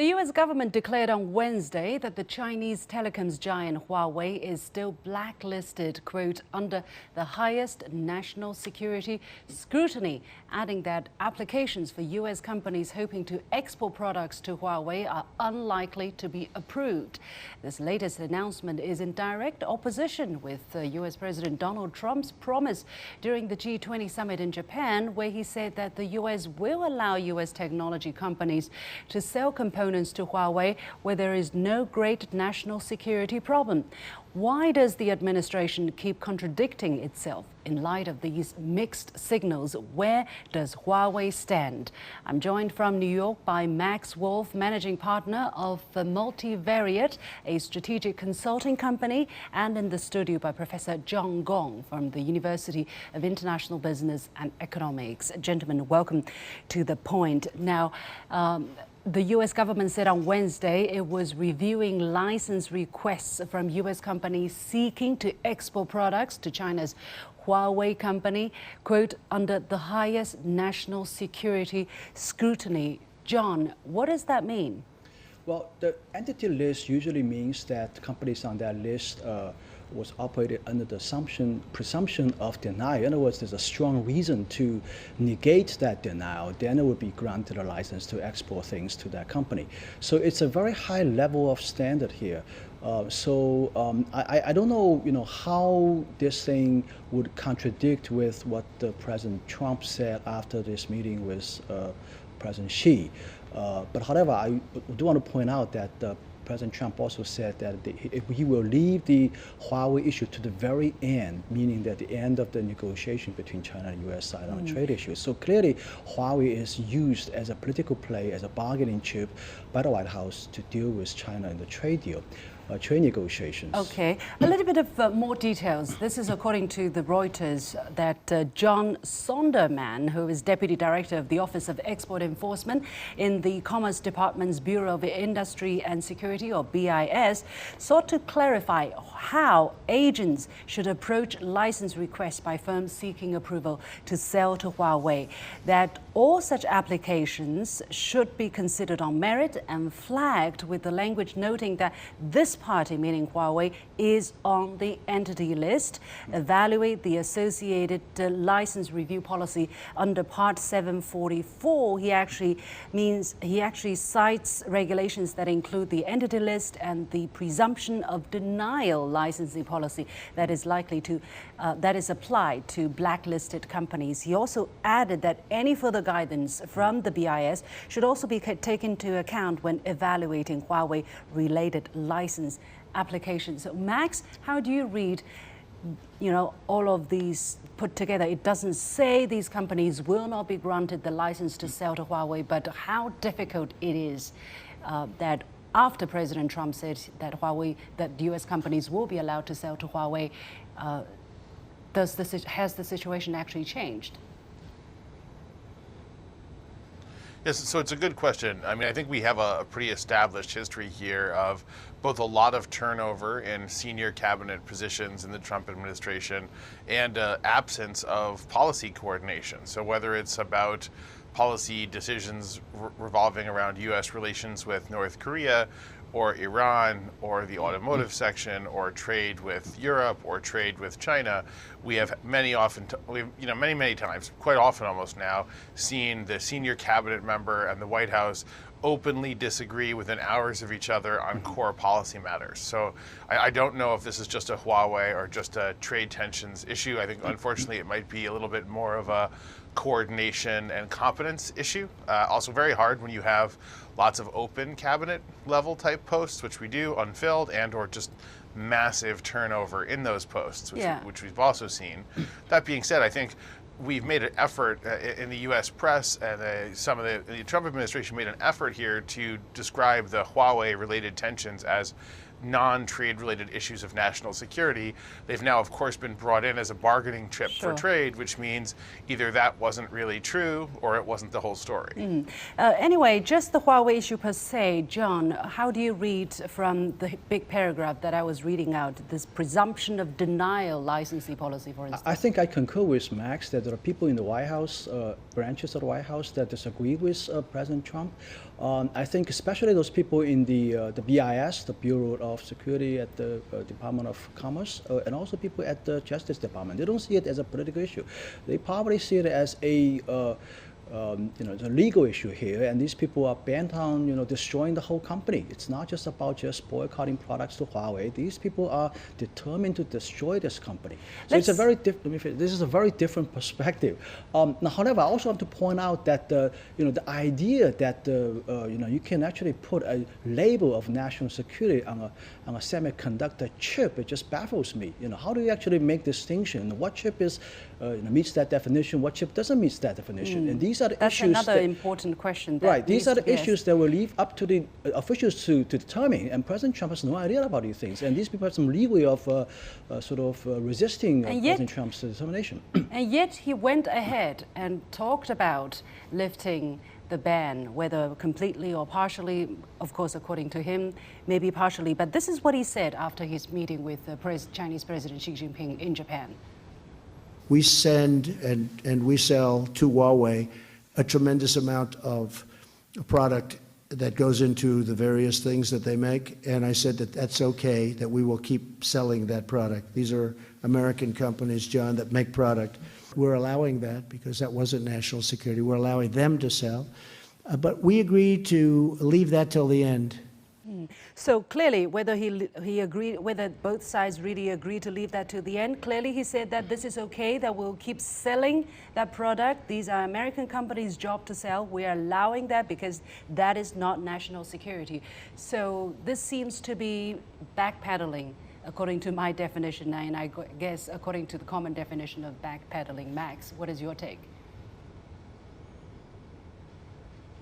The U.S. government declared on Wednesday that the Chinese telecoms giant Huawei is still blacklisted, quote, under the highest national security scrutiny, adding that applications for U.S. companies hoping to export products to Huawei are unlikely to be approved. This latest announcement is in direct opposition with U.S. President Donald Trump's promise during the G20 summit in Japan, where he said that the U.S. will allow U.S. technology companies to sell components to Huawei where there is no great national security problem. Why does the administration keep contradicting itself in light of these mixed signals? Where does Huawei stand? I'm joined from New York by Max Wolff, managing partner of Multivariate, a strategic consulting company, and in the studio by Professor Gong from the University of International Business and Economics. Gentlemen, welcome to The Point. Now, the U.S. government said on Wednesday it was reviewing license requests from U.S. companies seeking to export products to China's Huawei company, quote, under the highest national security scrutiny. John, what does that mean? Well, the entity list usually means that companies on that list was operated under the presumption of denial. In other words, there's a strong reason to negate that denial, then it would be granted a license to export things to that company. So it's a very high level of standard here. I don't know, how this thing would contradict with what President Trump said after this meeting with President Xi. But however, I do want to point out that President Trump also said that he will leave the Huawei issue to the very end, meaning that the end of the negotiation between China and the U.S. side on trade issues. So clearly, Huawei is used as a political play, as a bargaining chip by the White House to deal with China in the trade deal. Trade negotiations. Okay, a little bit of more details. This is according to the Reuters that John Sonderman, who is Deputy Director of the Office of Export Enforcement in the Commerce Department's Bureau of Industry and Security, or BIS, sought to clarify how agents should approach license requests by firms seeking approval to sell to Huawei, that all such applications should be considered on merit and flagged with the language noting that this party, meaning Huawei, is on the entity list. Evaluate the associated license review policy under Part 744. He actually cites regulations that include the entity list and the presumption of denial licensing policy that is likely to that is applied to blacklisted companies. He also added that any further guidance from the BIS should also be taken into account when evaluating Huawei-related license applications. So, Max, how do you read, all of these put together? It doesn't say these companies will not be granted the license to sell to Huawei, but how difficult it is that after President Trump said that that U.S. companies will be allowed to sell to Huawei, has the situation actually changed? Yes, so it's a good question. I mean, I think we have a pretty established history here of both a lot of turnover in senior cabinet positions in the Trump administration and absence of policy coordination. So whether it's about policy decisions revolving around U.S. relations with North Korea or Iran or the automotive section or trade with Europe or trade with China, we have many times, quite often almost now, seen the senior cabinet member and the White House openly disagree within hours of each other on core policy matters. So I don't know if this is just a Huawei or just a trade tensions issue. I think unfortunately it might be a little bit more of a coordination and competence issue. Also very hard when you have lots of open cabinet level type posts, which we do, unfilled, and or just massive turnover in those posts, which we've also seen. That being said, I think we've made an effort in the U.S. press, and some of the Trump administration made an effort here to describe the Huawei-related tensions as non-trade related issues of national security. They've now, of course, been brought in as a bargaining chip for trade, which means either that wasn't really true or it wasn't the whole story. Anyway, just the Huawei issue per se, John, how do you read from the big paragraph that I was reading out, this presumption of denial licensing policy, for instance? I think I concur with Max that there are people in the White House, branches of the White House, that disagree with President Trump. I think especially those people in the BIS, the Bureau of Security at the Department of Commerce, and also people at the Justice Department. They don't see it as a political issue. They probably see it as a the legal issue here, and these people are bent on destroying the whole company. It's not just about just boycotting products to Huawei. These people are determined to destroy this company. So it's a very different. This is a very different perspective. Now, however, I also want to point out that the idea that you can actually put a label of national security on a semiconductor chip, it just baffles me. How do you actually make distinction? What chip is meets that definition? What chip doesn't meet that definition? And these are the issues. That's another important question. Right. These are the issues that will leave up to the officials to determine. And President Trump has no idea about these things. And these people have some leeway of resisting President Trump's determination. And yet he went ahead and talked about lifting the ban, whether completely or partially, of course, according to him, maybe partially. But this is what he said after his meeting with the Chinese President Xi Jinping in Japan. We send and we sell to Huawei a tremendous amount of product that goes into the various things that they make. And I said that that's okay, that we will keep selling that product. These are American companies, John, that make product. We're allowing that because that wasn't national security. We're allowing them to sell. But we agreed to leave that till the end. So clearly, whether he agreed, whether both sides really agreed to leave that to the end, clearly he said that this is okay, that we'll keep selling that product. These are American companies' job to sell. We are allowing that because that is not national security. So this seems to be backpedaling, according to my definition, and I guess according to the common definition of backpedaling. Max, what is your take?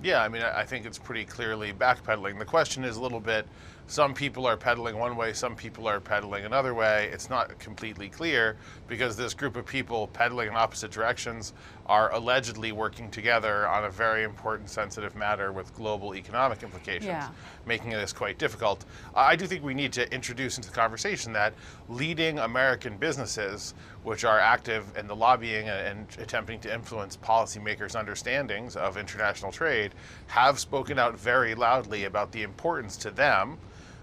Yeah, I mean, I think it's pretty clearly backpedaling. The question is a little bit, some people are pedaling one way, some people are pedaling another way. It's not completely clear because this group of people pedaling in opposite directions are allegedly working together on a very important, sensitive matter with global economic implications, making this quite difficult. I do think we need to introduce into the conversation that leading American businesses, which are active in the lobbying and attempting to influence policymakers' understandings of international trade, have spoken out very loudly about the importance to them,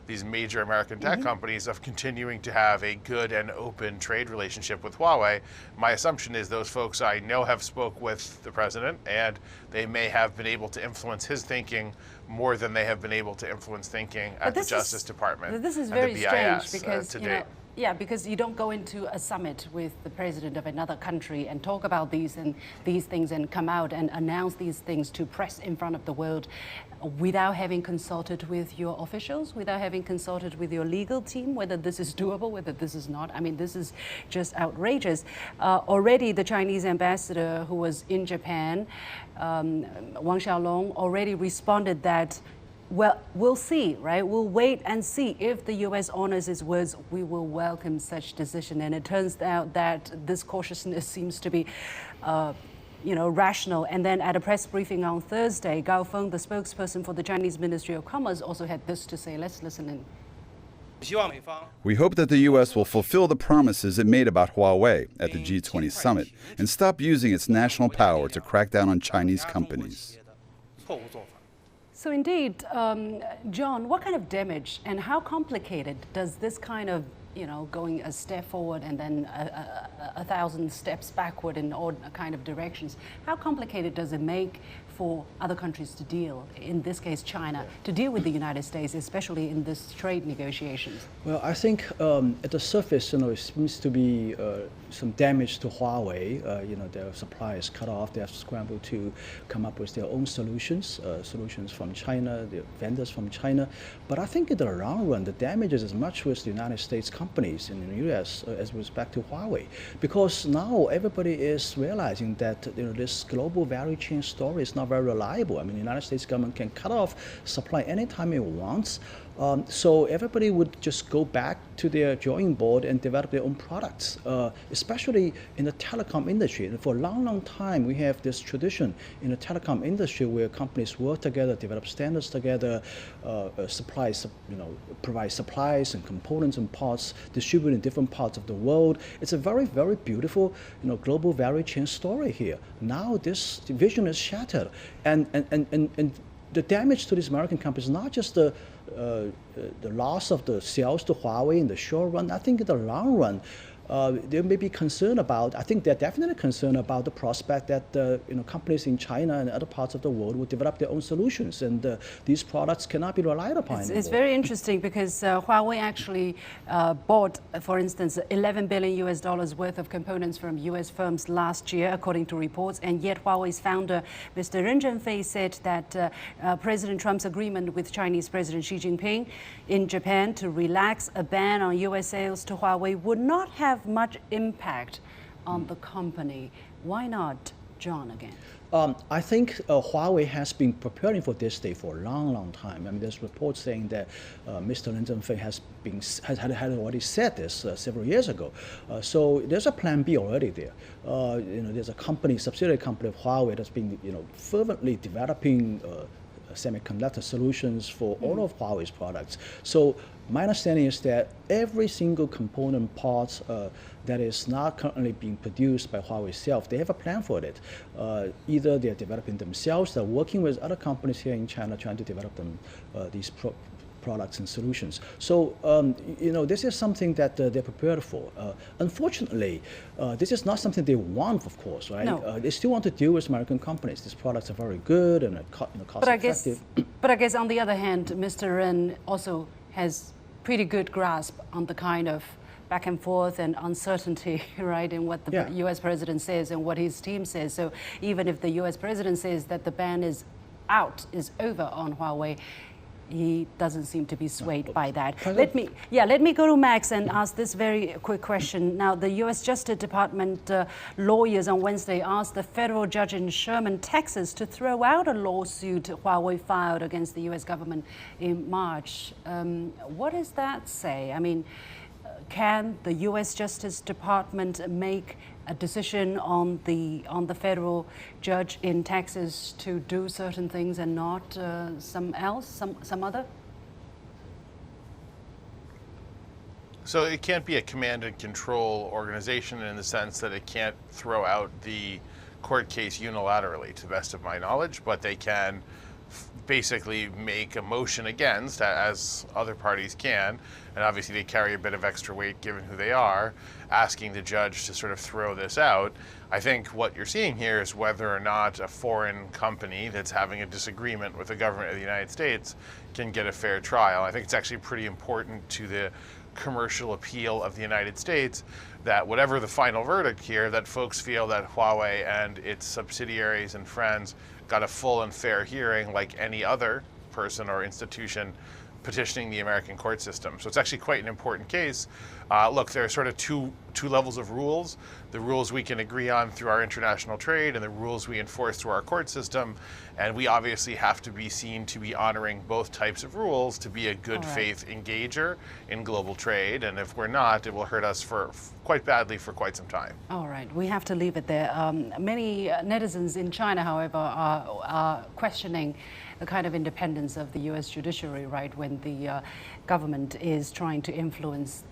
these major American tech companies, of continuing to have a good and open trade relationship with Huawei. My assumption is those folks I know have spoke with the president, and they may have been able to influence his thinking more than they have been able to influence thinking at the Justice Department. This is very strange because because you don't go into a summit with the president of another country and talk about these things and come out and announce these things to press in front of the world without having consulted with your officials, without having consulted with your legal team, whether this is doable, whether this is not. I mean, this is just outrageous. Already the Chinese ambassador who was in Japan, Wang Xiaolong, already responded that, well, we'll see, right? We'll wait and see. If the U.S. honors its words, we will welcome such decision. And it turns out that this cautiousness seems to be, rational. And then at a press briefing on Thursday, Gao Feng, the spokesperson for the Chinese Ministry of Commerce, also had this to say. Let's listen in. We hope that the U.S. will fulfill the promises it made about Huawei at the G20 summit and stop using its national power to crack down on Chinese companies. So indeed, John, what kind of damage and how complicated does this kind of, going a step forward and then a thousand steps backward in all kind of directions, how complicated does it make for other countries to deal, in this case China, to deal with the United States, especially in this trade negotiations? Well, I think at the surface, it seems to be some damage to Huawei. Their supply is cut off. They have scrambled to come up with their own solutions from China, the vendors from China. But I think in the long run, the damage is as much with the United States companies in the U.S. As with respect to Huawei, because now everybody is realizing that this global value chain story is not not very reliable. I mean, the United States government can cut off supply anytime it wants. So everybody would just go back to their drawing board and develop their own products, especially in the telecom industry. And for a long, long time, we have this tradition in the telecom industry where companies work together, develop standards together, provide supplies and components and parts, distribute in different parts of the world. It's a very, very beautiful, global value chain story here. Now this vision is shattered, and the damage to these American companies is not just the loss of the sales to Huawei in the short run. I think in the long run, they may be concerned about, I think they're definitely concerned about the prospect that companies in China and other parts of the world will develop their own solutions, and these products cannot be relied upon anymore. It's very interesting because Huawei actually bought, for instance, $11 billion worth of components from US firms last year, according to reports, and yet Huawei's founder, Mr. Ren Zhengfei, said that President Trump's agreement with Chinese President Xi Jinping in Japan to relax a ban on US sales to Huawei would not have much impact on the company. Why not, John, again? I think Huawei has been preparing for this day for a long, long time. I mean, there's reports saying that Mr. Ren Zhengfei had already said this several years ago. So there's a plan B already there. There's a subsidiary company of Huawei that's been, fervently developing semiconductor solutions for all of Huawei's products. So my understanding is that every single component part that is not currently being produced by Huawei itself, they have a plan for it. Either they're developing themselves, they're working with other companies here in China trying to develop them these products and solutions. So, this is something that they're prepared for. Unfortunately, this is not something they want, of course, right? No. They still want to deal with American companies. These products are very good and cost effective. But I guess on the other hand, Mr. Ren also has pretty good grasp on the kind of back and forth and uncertainty, right, in what the U.S. president says and what his team says. So even if the U.S. president says that the ban is over on Huawei, he doesn't seem to be swayed by that. Let me go to Max and ask this very quick question. Now, the U.S. Justice Department lawyers on Wednesday asked the federal judge in Sherman, Texas, to throw out a lawsuit Huawei filed against the U.S. government in March. What does that say? I mean, can the U.S. Justice Department make a decision on the federal judge in Texas to do certain things and not some other? So it can't be a command and control organization in the sense that it can't throw out the court case unilaterally, to the best of my knowledge, but they can basically make a motion against, as other parties can, and obviously they carry a bit of extra weight given who they are, asking the judge to sort of throw this out. I think what you're seeing here is whether or not a foreign company that's having a disagreement with the government of the United States can get a fair trial. I think it's actually pretty important to the commercial appeal of the United States that whatever the final verdict here, that folks feel that Huawei and its subsidiaries and friends got a full and fair hearing like any other person or institution petitioning the American court system. So it's actually quite an important case. Look, there are sort of two levels of rules. The rules we can agree on through our international trade and the rules we enforce through our court system. And we obviously have to be seen to be honoring both types of rules to be a good faith engager in global trade. And if we're not, it will hurt us quite badly for quite some time. All right, we have to leave it there. Many netizens in China, however, are questioning the kind of independence of the U.S. judiciary, right, when the government is trying to influence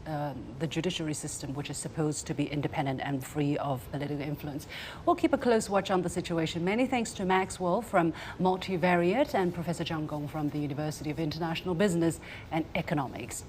the judiciary system, which is supposed to be independent and free of political influence. We'll keep a close watch on the situation. Many thanks to Max Wolff from Multivariate and Professor Gong from the University of International Business and Economics.